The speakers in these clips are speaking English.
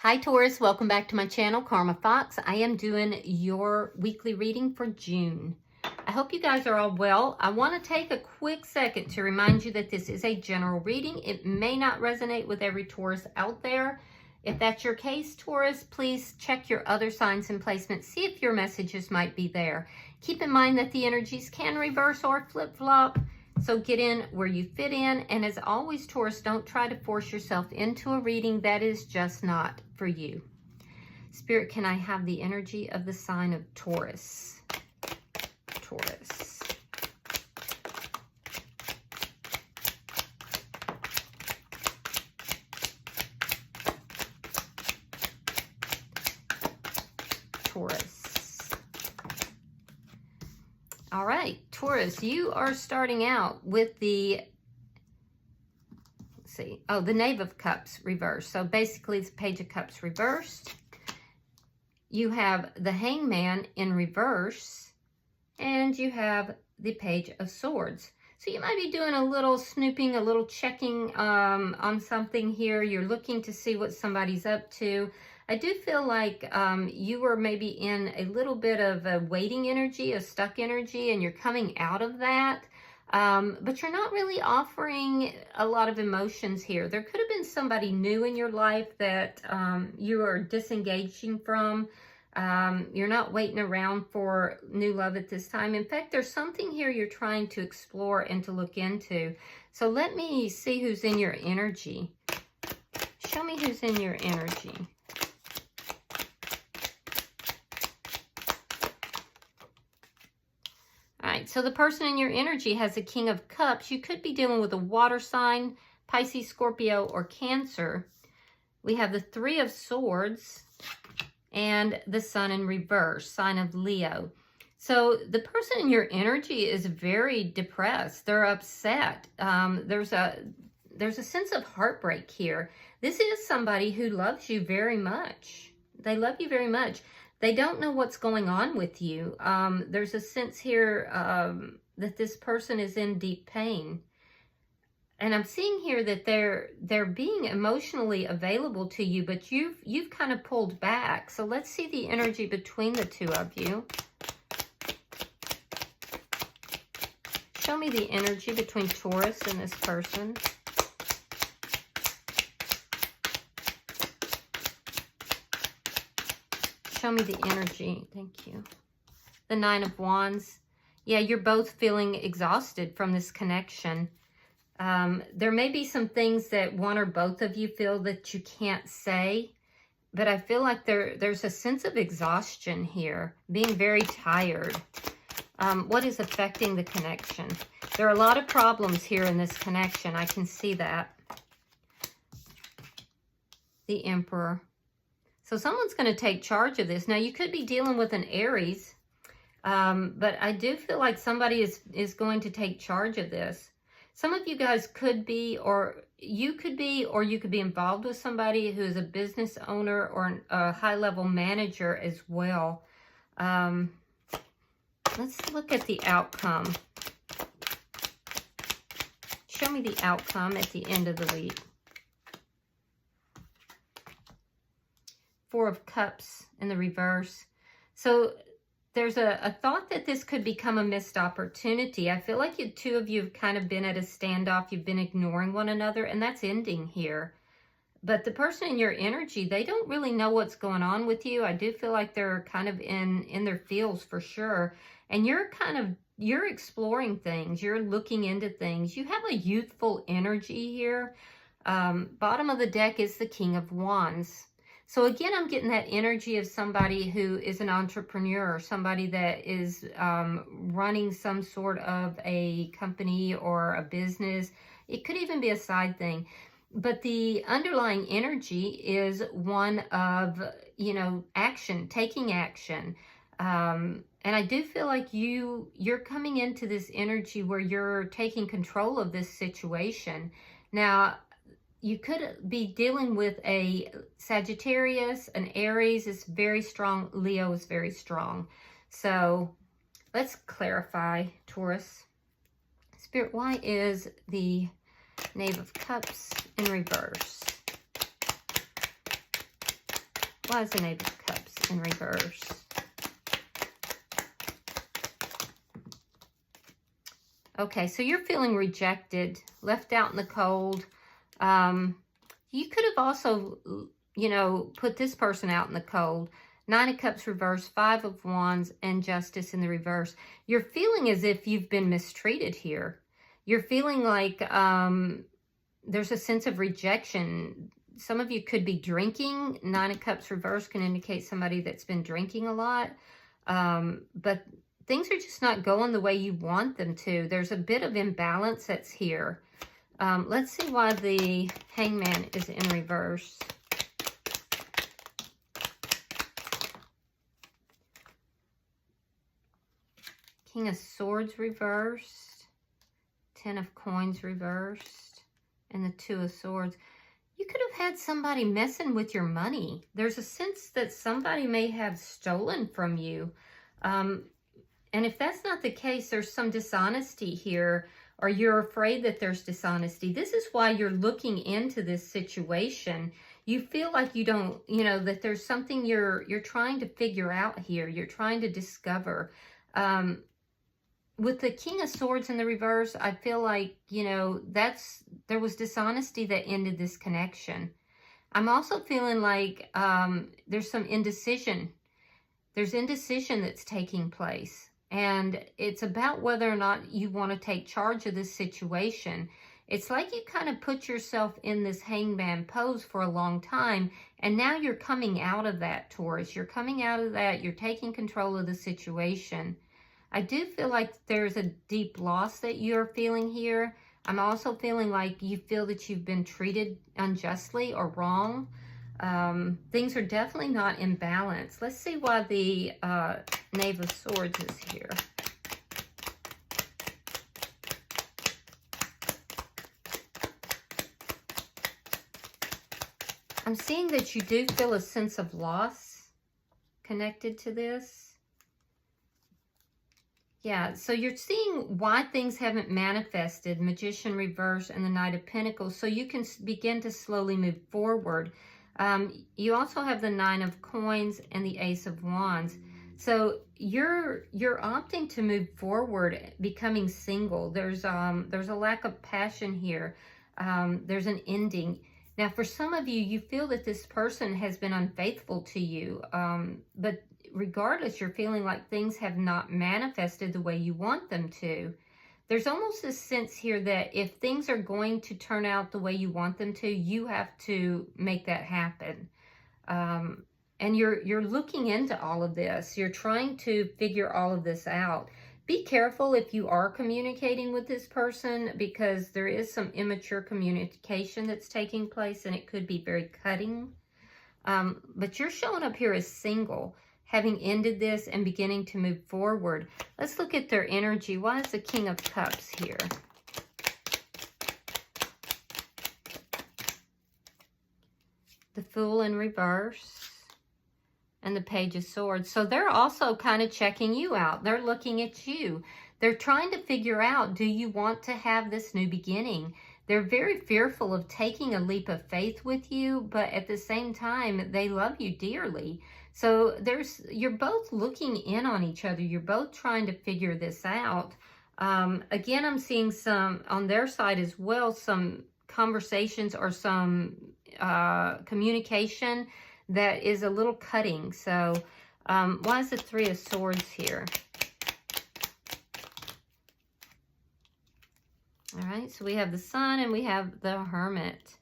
Hi Taurus, welcome back to my channel, Karma Fox. I am doing your weekly reading for June. I hope you guys are all well. I want to take a quick second to remind you that this is a general reading. It may not resonate with every Taurus out there. If that's your case, Taurus, please check your other signs and placements. See if your messages might be there. Keep in mind that the energies can reverse or flip-flop. So get in where you fit in. And as always, Taurus, don't try to force yourself into a reading that is just not for you. Spirit, can I have the energy of the sign of Taurus? Taurus. Taurus. All right, Taurus, you are starting out with the, let's see, the Knave of Cups reversed. So basically the Page of Cups reversed. You have the Hangman in reverse, and you have the Page of Swords. So you might be doing a little snooping, a little checking on something here. You're looking to see what somebody's up to. I do feel like you were maybe in a little bit of a waiting energy, a stuck energy, and you're coming out of that. But you're not really offering a lot of emotions here. There could have been somebody new in your life that you are disengaging from. You're not waiting around for new love at this time. In fact, there's something here you're trying to explore and to look into. So let me see who's in your energy. Show me who's in your energy. All right, so the person in your energy has the King of Cups. You could be dealing with a water sign, Pisces, Scorpio, or Cancer. We have the Three of Swords and the Sun in reverse, sign of Leo. So the person in your energy is very depressed. They're upset. There's a sense of heartbreak here. This is somebody who loves you very much. They love you very much. They don't know what's going on with you. There's a sense here that this person is in deep pain. And I'm seeing here that they're being emotionally available to you, but you've kind of pulled back. So let's see the energy between the two of you. Show me the energy between Taurus and this person. Show me the energy. Thank you. The Nine of Wands. Yeah, you're both feeling exhausted from this connection. There may be some things that one or both of you feel that you can't say, but I feel like there's a sense of exhaustion here, being very tired. What is affecting the connection? There are a lot of problems here in this connection. I can see that. The Emperor. So someone's going to take charge of this. Now, you could be dealing with an Aries, but I do feel like somebody is going to take charge of this. Some of you guys could be, or you could be involved with somebody who is a business owner or a high-level manager as well. Let's look at the outcome. Show me the outcome at the end of the week. Four of Cups in the reverse. So there's a thought that this could become a missed opportunity. I feel like the two of you have kind of been at a standoff. You've been ignoring one another, and that's ending here. But the person in your energy, they don't really know what's going on with you. I do feel like they're kind of in their feels for sure. And you're exploring things. You're looking into things. You have a youthful energy here. Bottom of the deck is the King of Wands. So again, I'm getting that energy of somebody who is an entrepreneur, somebody that is running some sort of a company or a business. It could even be a side thing. But the underlying energy is one of, action, taking action. And I do feel like you're coming into this energy where you're taking control of this situation. Now, you could be dealing with a Sagittarius, an Aries is very strong, Leo is very strong. So let's clarify, Taurus. Spirit, why is the Knave of Cups in reverse? Why is the Knave of Cups in reverse? Okay, so you're feeling rejected, left out in the cold. You could have also, you know, put this person out in the cold. Nine of Cups reverse, Five of Wands, and Justice in the reverse. You're feeling as if you've been mistreated here. You're feeling like there's a sense of rejection. Some of you could be drinking. Nine of Cups reverse can indicate somebody that's been drinking a lot. But things are just not going the way you want them to. There's a bit of imbalance that's here. Let's see why the Hangman is in reverse. King of Swords reversed. Ten of Coins reversed. And the Two of Swords. You could have had somebody messing with your money. There's a sense that somebody may have stolen from you. And if that's not the case, there's some dishonesty here, or you're afraid that there's dishonesty. This is why you're looking into this situation. You feel like you don't, you know, that there's something you're trying to figure out here. You're trying to discover. With the King of Swords in the reverse, I feel like, you know, there was dishonesty that ended this connection. I'm also feeling like there's some indecision. There's indecision that's taking place. And it's about whether or not you want to take charge of this situation. It's like you kind of put yourself in this hangman pose for a long time. And now you're coming out of that, Taurus. You're coming out of that. You're taking control of the situation. I do feel like there's a deep loss that you're feeling here. I'm also feeling like you feel that you've been treated unjustly or wrong. Things are definitely not in balance. Let's see why the Knave of Swords is here. I'm seeing that you do feel a sense of loss connected to this. Yeah, so you're seeing why things haven't manifested, Magician reverse and the Knight of Pentacles, so you can begin to slowly move forward. You also have the Nine of Coins and the Ace of Wands. So you're opting to move forward, becoming single. There's a lack of passion here. There's an ending. Now, for some of you, you feel that this person has been unfaithful to you, but regardless, you're feeling like things have not manifested the way you want them to. There's almost a sense here that if things are going to turn out the way you want them to, you have to make that happen. And you're looking into all of this. You're trying to figure all of this out. Be careful if you are communicating with this person, because there is some immature communication that's taking place, and it could be very cutting. But you're showing up here as single, having ended this and beginning to move forward. Let's look at their energy. Why is the King of Cups here? The Fool in reverse and the Page of Swords. So they're also kind of checking you out. They're looking at you. They're trying to figure out, do you want to have this new beginning? They're very fearful of taking a leap of faith with you, but at the same time, they love you dearly. So you're both looking in on each other. You're both trying to figure this out. Again, I'm seeing some, on their side as well, some conversations or some communication that is a little cutting. So why is the Three of Swords here? All right, so we have the Sun and we have the Hermit.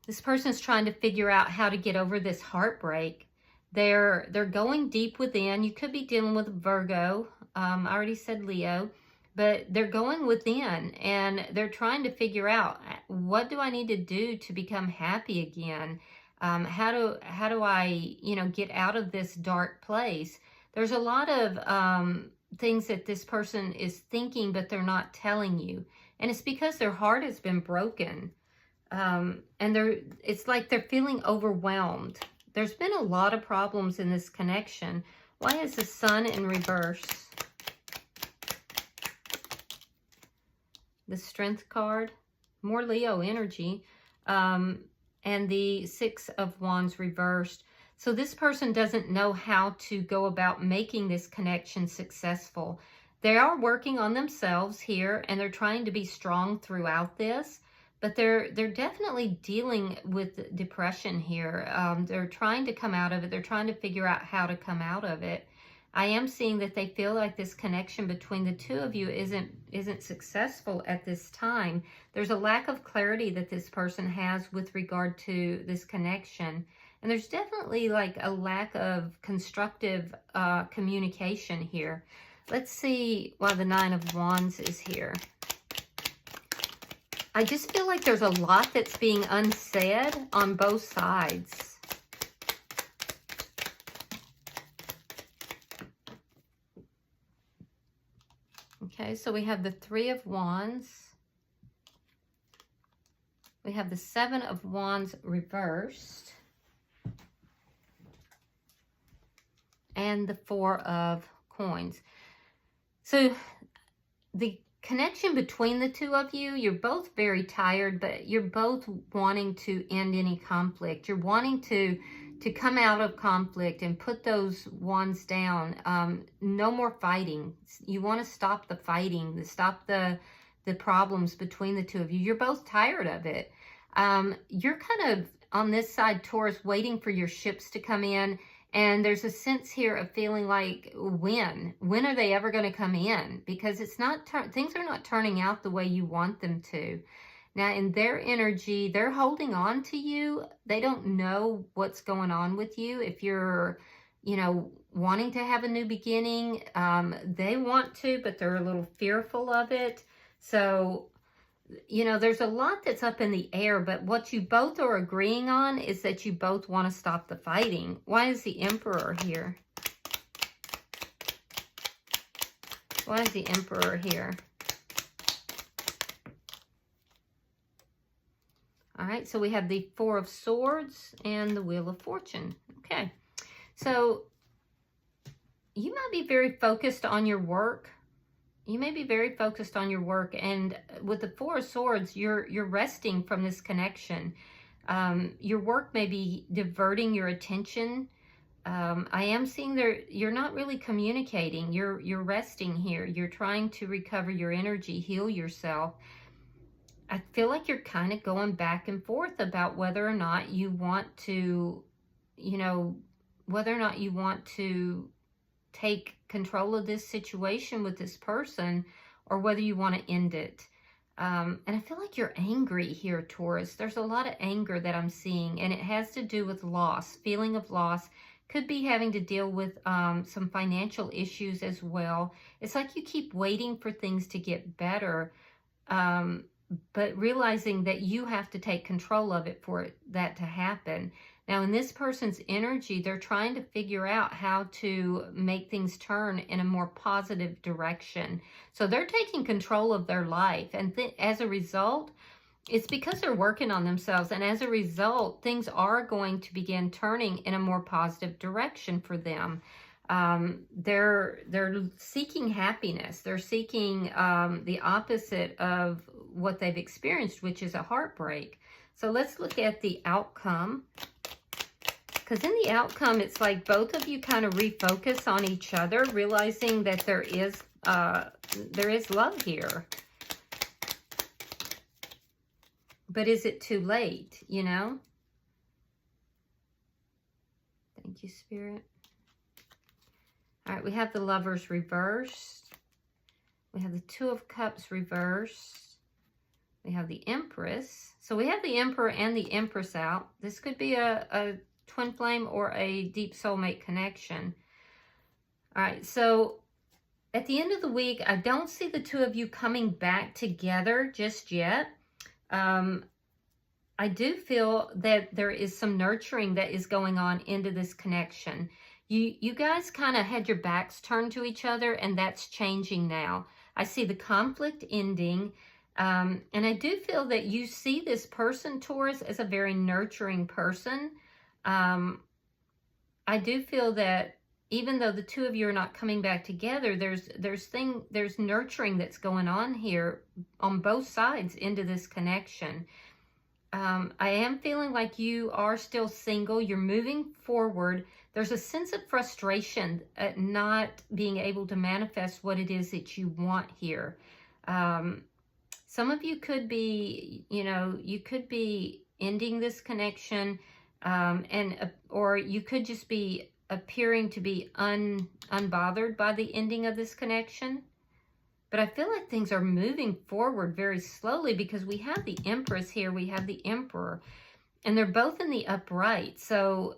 This person's trying to figure out how to get over this heartbreak. They're going deep within. You could be dealing with Virgo. I already said Leo. But they're going within and they're trying to figure out, what do I need to do to become happy again? How do I, get out of this dark place? There's a lot of things that this person is thinking, but they're not telling you. And it's because their heart has been broken. And it's like they're feeling overwhelmed. There's been a lot of problems in this connection. Why is the Sun in reverse? The Strength card. More Leo energy. and the Six of Wands reversed. So this person doesn't know how to go about making this connection successful. They are working on themselves here, and they're trying to be strong throughout this, but they're definitely dealing with depression here. They're trying to come out of it. They're trying to figure out how to come out of it. I am seeing that they feel like this connection between the two of you isn't successful at this time. There's a lack of clarity that this person has with regard to this connection. And there's definitely like a lack of constructive communication here. Let's see why the Nine of Wands is here. I just feel like there's a lot that's being unsaid on both sides. Okay, so we have the Three of Wands. We have the Seven of Wands reversed. And the Four of Coins. So the connection between the two of you, you're both very tired, but you're both wanting to end any conflict. You're wanting to come out of conflict and put those wands down. No more fighting. You want to stop the fighting, stop the problems between the two of you. You're both tired of it. You're kind of on this side, Taurus, waiting for your ships to come in. And there's a sense here of feeling like, when are they ever going to come in? Because it's not, things are not turning out the way you want them to. Now, in their energy, they're holding on to you. They don't know what's going on with you. If you're, you know, wanting to have a new beginning, they want to, but they're a little fearful of it. So, you know, there's a lot that's up in the air, but what you both are agreeing on is that you both want to stop the fighting. Why is the Emperor here? Why is the Emperor here? All right, so we have the Four of Swords and the Wheel of Fortune. Okay, so you might be very focused on your work. You may be very focused on your work, and with the Four of Swords, you're resting from this connection. Your work may be diverting your attention. I am seeing you're not really communicating. You're resting here. You're trying to recover your energy, heal yourself. I feel like you're kind of going back and forth about whether or not you want to, you know, whether or not you want to take control of this situation with this person, or whether you want to end it. And I feel like you're angry here, Taurus. There's a lot of anger that I'm seeing, and it has to do with loss, feeling of loss. Could be having to deal with some financial issues as well. It's like you keep waiting for things to get better, but realizing that you have to take control of it for that to happen. Now, in this person's energy, they're trying to figure out how to make things turn in a more positive direction. So they're taking control of their life. And as a result, it's because they're working on themselves. And as a result, things are going to begin turning in a more positive direction for them. They're seeking happiness. They're seeking the opposite of what they've experienced, which is a heartbreak. So let's look at the outcome. Because in the outcome, it's like both of you kind of refocus on each other, realizing that there is love here. But is it too late, you know? Thank you, Spirit. All right, we have the Lovers reversed. We have the Two of Cups reversed. We have the Empress. So we have the Emperor and the Empress out. This could be a twin flame or a deep soulmate connection. All right, so at the end of the week, I don't see the two of you coming back together just yet. I do feel that there is some nurturing that is going on into this connection. You guys kind of had your backs turned to each other, and that's changing now. I see the conflict ending, and I do feel that you see this person, Taurus, as a very nurturing person. I do feel that even though the two of you are not coming back together, there's nurturing that's going on here on both sides into this connection. I am feeling like you are still single. You're moving forward. There's a sense of frustration at not being able to manifest what it is that you want here. Some of you could be, you could be ending this connection, or you could just be appearing to be unbothered by the ending of this connection. But I feel like things are moving forward very slowly because we have the Empress here, we have the Emperor, and they're both in the upright. So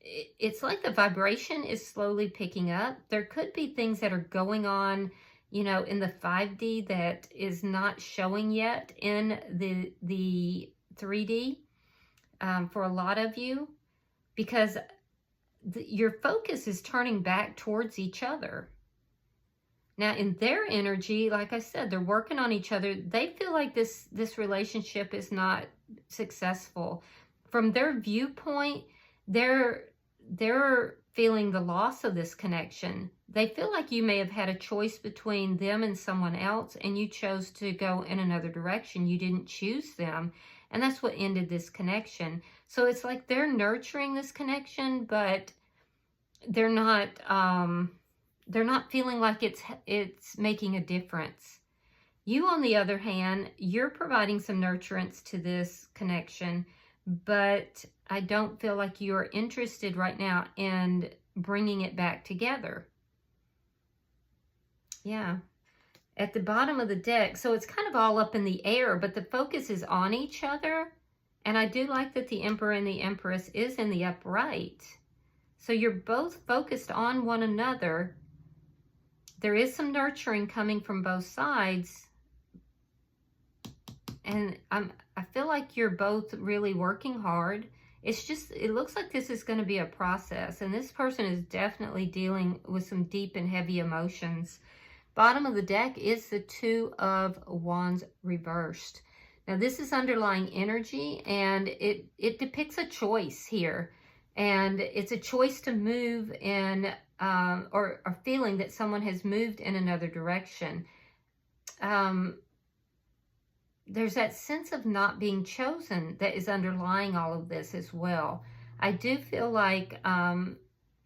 it's like the vibration is slowly picking up. There could be things that are going on, in the 5D that is not showing yet in the 3D for a lot of you, because your focus is turning back towards each other. Now, in their energy, like I said, they're working on each other. They feel like this relationship is not successful. From their viewpoint, they're feeling the loss of this connection. They feel like you may have had a choice between them and someone else, and you chose to go in another direction. You didn't choose them, and that's what ended this connection. So it's like they're nurturing this connection, but they're not feeling like it's making a difference. You, on the other hand, you're providing some nurturance to this connection, but I don't feel like you're interested right now in bringing it back together. Yeah. At the bottom of the deck, so it's kind of all up in the air, but the focus is on each other. And I do like that the Emperor and the Empress is in the upright. So you're both focused on one another. There is some nurturing coming from both sides. And I feel like you're both really working hard. It's just, it looks like this is going to be a process. And this person is definitely dealing with some deep and heavy emotions. Bottom of the deck is the Two of Wands reversed. Now, this is underlying energy, and it depicts a choice here. And it's a choice to move in, or a feeling that someone has moved in another direction. There's that sense of not being chosen that is underlying all of this as well. I do feel like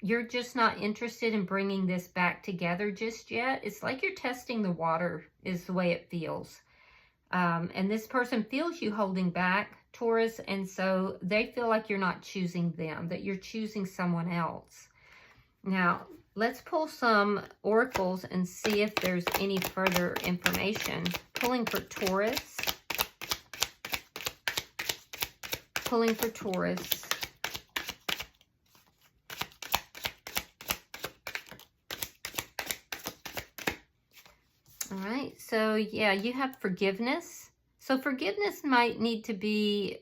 you're just not interested in bringing this back together just yet. It's like you're testing the water is the way it feels. And this person feels you holding back, Taurus, and so they feel like you're not choosing them, that you're choosing someone else. Now, let's pull some oracles and see if there's any further information. Pulling for Taurus. Pulling for Taurus. All right, so yeah, you have forgiveness. So forgiveness might need to be,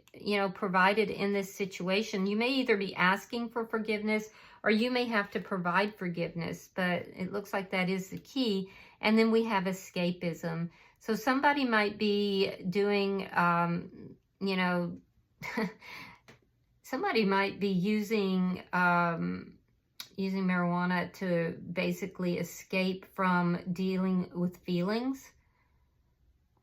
provided in this situation. You may either be asking for forgiveness or you may have to provide forgiveness, but it looks like that is the key. And then we have escapism. So somebody might be doing, somebody might be using marijuana to basically escape from dealing with feelings.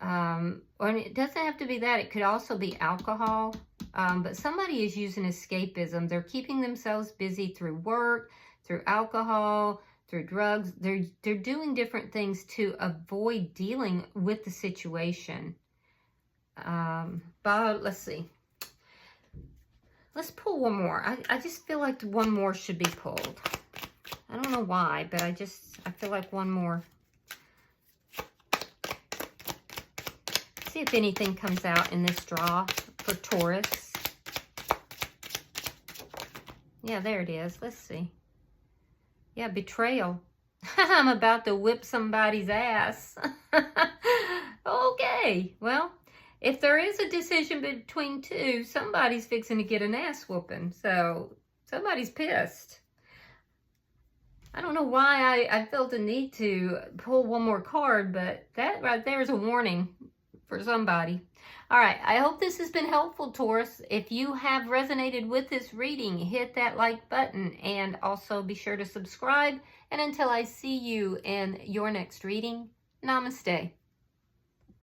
Or it doesn't have to be that. It could also be alcohol. But somebody is using escapism. They're keeping themselves busy through work, through alcohol, through drugs. They're doing different things to avoid dealing with the situation. But let's see. Let's pull one more. I just feel like one more should be pulled. I don't know why, but I feel like one more. See if anything comes out in this draw for Taurus. Yeah, there it is. Let's see. Yeah, betrayal. I'm about to whip somebody's ass. Okay, well, if there is a decision between two, somebody's fixing to get an ass whooping. So somebody's pissed. I don't know why I felt the need to pull one more card, but that right there is a warning for somebody. All right, I hope this has been helpful, Taurus. If you have resonated with this reading, hit that like button and also be sure to subscribe. And until I see you in your next reading, namaste.